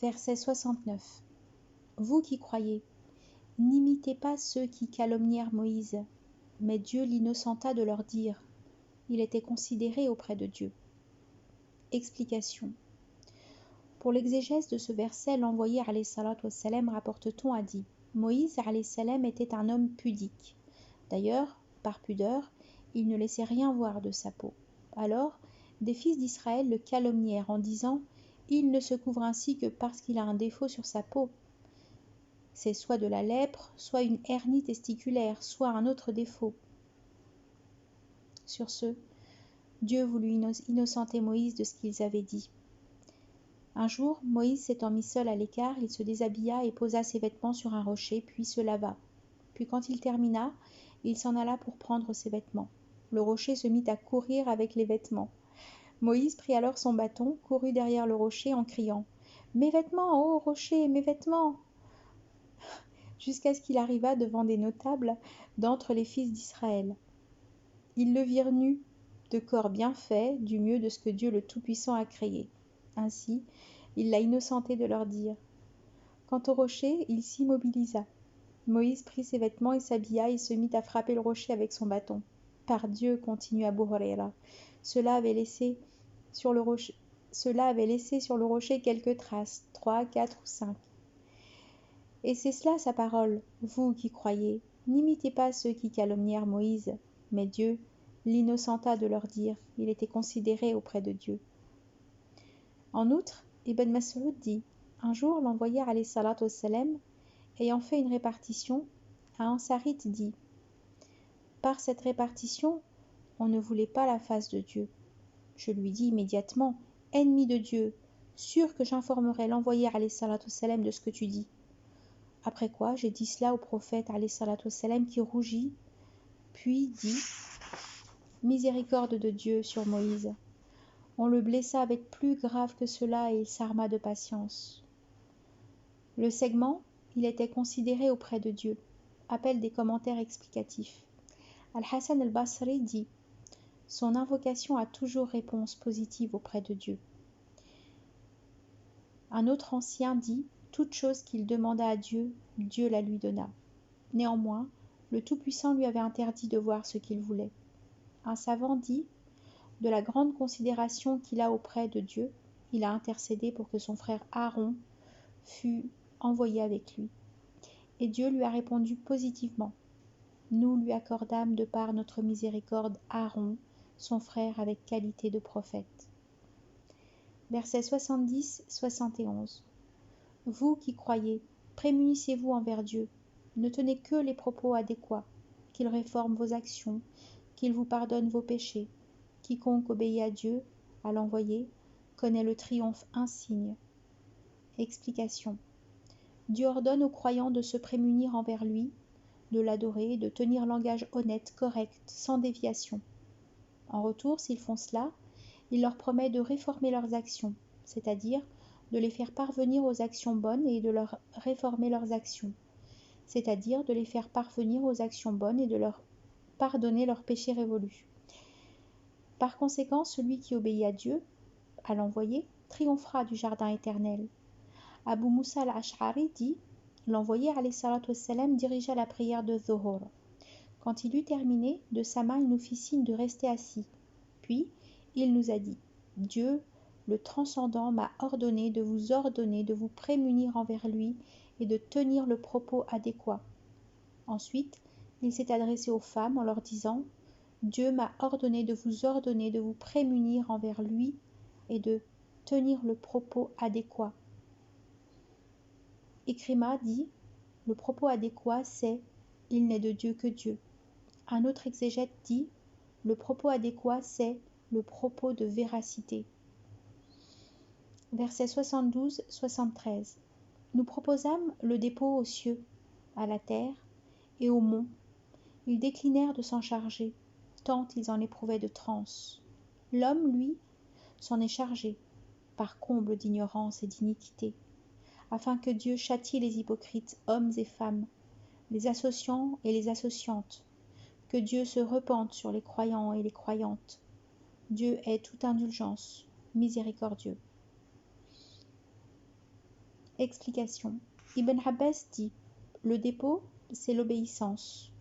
Verset 69. Vous qui croyez, n'imitez pas ceux qui calomnièrent Moïse, mais Dieu l'innocenta de leur dire. Il était considéré auprès de Dieu. Explication. Pour l'exégèse de ce verset, l'envoyé alayhi salatu wassalam, rapporte-t-on, a dit Moïse alayhi salam était un homme pudique. D'ailleurs, par pudeur, il ne laissait rien voir de sa peau. Alors, des fils d'Israël le calomnièrent en disant il ne se couvre ainsi que parce qu'il a un défaut sur sa peau. C'est soit de la lèpre, soit une hernie testiculaire, soit un autre défaut. Sur ce, Dieu voulut innocenter Moïse de ce qu'ils avaient dit. Un jour, Moïse s'étant mis seul à l'écart, il se déshabilla et posa ses vêtements sur un rocher, puis se lava. Puis quand il termina, il s'en alla pour prendre ses vêtements. Le rocher se mit à courir avec les vêtements. Moïse prit alors son bâton, courut derrière le rocher en criant « Mes vêtements, ô rocher, mes vêtements !» jusqu'à ce qu'il arriva devant des notables d'entre les fils d'Israël. Ils le virent nu, de corps bien fait, du mieux de ce que Dieu le Tout-Puissant a créé. Ainsi, il l'a innocenté de leur dire. Quant au rocher, il s'immobilisa. Moïse prit ses vêtements et s'habilla et se mit à frapper le rocher avec son bâton. Par Dieu, continue Abu Huraira, cela avait laissé sur le rocher quelques traces, 3, 4 ou 5. Et c'est cela sa parole, vous qui croyez, n'imitez pas ceux qui calomnièrent Moïse, mais Dieu l'innocenta de leur dire, il était considéré auprès de Dieu. En outre, Ibn Mas'ud dit, un jour l'envoyé alayhi salatu wassalam, ayant fait une répartition, un Ansarite dit, par cette répartition, on ne voulait pas la face de Dieu. Je lui dis immédiatement, ennemi de Dieu, sûr que j'informerai l'envoyé alayhi salatu wassalam de ce que tu dis. Après quoi, j'ai dit cela au prophète alayhi salatu wassalam qui rougit, puis dit miséricorde de Dieu sur Moïse. On le blessa avec plus grave que cela et il s'arma de patience. Le segment, il était considéré auprès de Dieu, appelle des commentaires explicatifs. Al-Hassan al-Basri dit son invocation a toujours réponse positive auprès de Dieu. Un autre ancien dit « Toute chose qu'il demanda à Dieu, Dieu la lui donna. » Néanmoins, le Tout-Puissant lui avait interdit de voir ce qu'il voulait. Un savant dit « De la grande considération qu'il a auprès de Dieu, il a intercédé pour que son frère Aaron fût envoyé avec lui. Et Dieu lui a répondu positivement. Nous lui accordâmes de par notre miséricorde Aaron, son frère avec qualité de prophète. » Versets 70-71. Vous qui croyez, prémunissez-vous envers Dieu. Ne tenez que les propos adéquats, qu'il réforme vos actions, qu'il vous pardonne vos péchés. Quiconque obéit à Dieu, à l'envoyé, connaît le triomphe insigne. Explication. Dieu ordonne aux croyants de se prémunir envers lui, de l'adorer, de tenir langage honnête, correct, sans déviation. En retour, s'ils font cela, il leur promet de réformer leurs actions, c'est-à-dire de les faire parvenir aux actions bonnes et de leur réformer leurs actions, c'est-à-dire de les faire parvenir aux actions bonnes et de leur pardonner leurs péchés révolus. Par conséquent, celui qui obéit à Dieu, à l'envoyé, triomphera du jardin éternel. Abu Moussa al-Ash'ari dit « L'envoyé alayhi salatu wassalam dirigea la prière de Dhuhr. Quand il eut terminé, de sa main il nous fit signe de rester assis. Puis, il nous a dit « Dieu, le transcendant, m'a ordonné de vous prémunir envers lui et de tenir le propos adéquat. » Ensuite, il s'est adressé aux femmes en leur disant « Dieu m'a ordonné de vous prémunir envers lui et de tenir le propos adéquat. » Ikrima dit « Le propos adéquat, c'est « Il n'est de Dieu que Dieu ». Un autre exégète dit « Le propos adéquat, c'est le propos de véracité. » Versets 72-73. Nous proposâmes le dépôt aux cieux, à la terre et aux monts. Ils déclinèrent de s'en charger, tant ils en éprouvaient de transe. L'homme, lui, s'en est chargé, par comble d'ignorance et d'iniquité, afin que Dieu châtie les hypocrites, hommes et femmes, les associants et les associantes, que Dieu se repente sur les croyants et les croyantes. Dieu est toute indulgence, miséricordieux. Explication. Ibn Abbas dit « Le dépôt, c'est l'obéissance.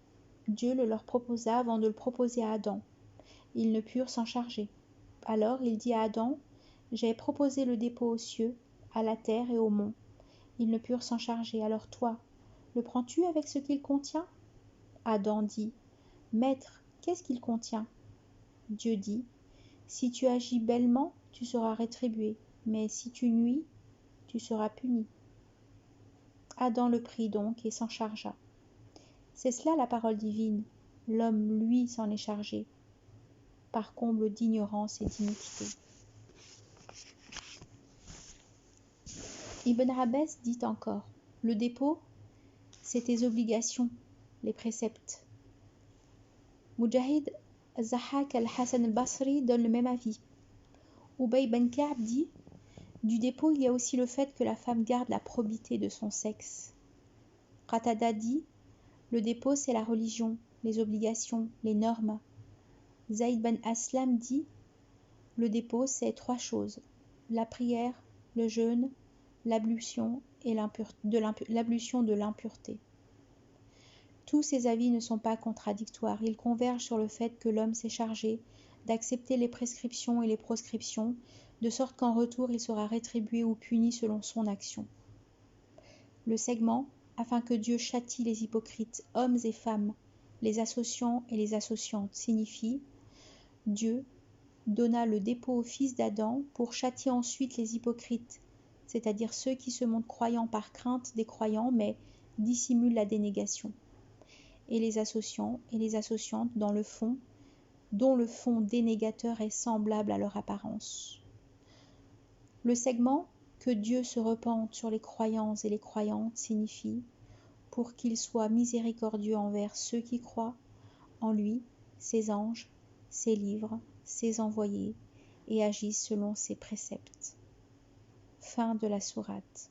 Dieu le leur proposa avant de le proposer à Adam. Ils ne purent s'en charger. Alors il dit à Adam « J'ai proposé le dépôt aux cieux, à la terre et aux monts. Ils ne purent s'en charger. Alors toi, le prends-tu avec ce qu'il contient ?» Adam dit « Maître, qu'est-ce qu'il contient ?» Dieu dit « Si tu agis bellement, tu seras rétribué, mais si tu nuis, tu seras puni. » Adam le prit donc et s'en chargea. C'est cela la parole divine. L'homme, lui, s'en est chargé, par comble d'ignorance et d'iniquité. Ibn Abbas dit encore, le dépôt, c'est tes obligations, les préceptes. Mujahid Zahak al-Hassan al-Basri donne le même avis. Ubay ben Ka'b dit, du dépôt, il y a aussi le fait que la femme garde la probité de son sexe. Qatada dit, le dépôt, c'est la religion, les obligations, les normes. Zayd ben Aslam dit, le dépôt, c'est 3 choses, la prière, le jeûne, l'ablution de l'impureté. Tous ces avis ne sont pas contradictoires, ils convergent sur le fait que l'homme s'est chargé d'accepter les prescriptions et les proscriptions, de sorte qu'en retour il sera rétribué ou puni selon son action. Le segment, afin que Dieu châtie les hypocrites, hommes et femmes, les associants et les associantes, signifie Dieu donna le dépôt au fils d'Adam pour châtier ensuite les hypocrites, c'est-à-dire ceux qui se montrent croyants par crainte des croyants mais dissimulent la dénégation, et les associants et les associantes dont le fond dénégateur est semblable à leur apparence. Le segment que Dieu se repente sur les croyants et les croyantes signifie pour qu'il soit miséricordieux envers ceux qui croient en lui, ses anges, ses livres, ses envoyés et agissent selon ses préceptes. Fin de la sourate.